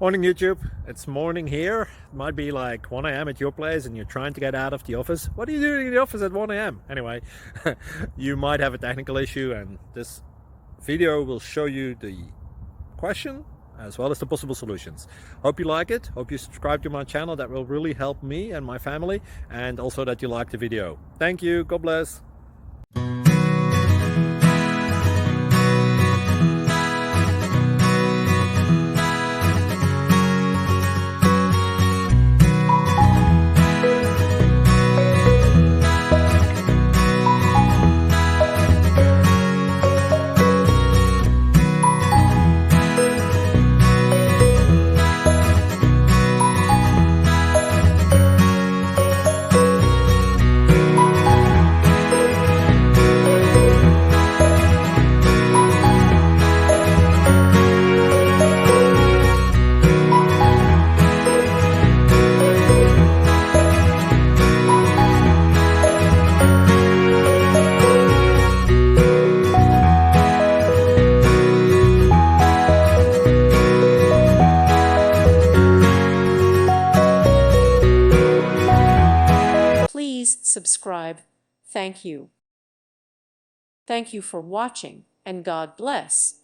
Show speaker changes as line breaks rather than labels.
Morning YouTube, it's morning here. It might be like 1 a.m. at your place and you're trying to get out of the office. What are you doing in the office at 1 a.m.? Anyway, you might have a technical issue and this video will show you the question as well as the possible solutions. Hope you like it, hope you subscribe to my channel. That will really help me and my family, and also that you like the video. Thank you, God bless.
Please subscribe. Thank you. Thank you for watching, and God bless.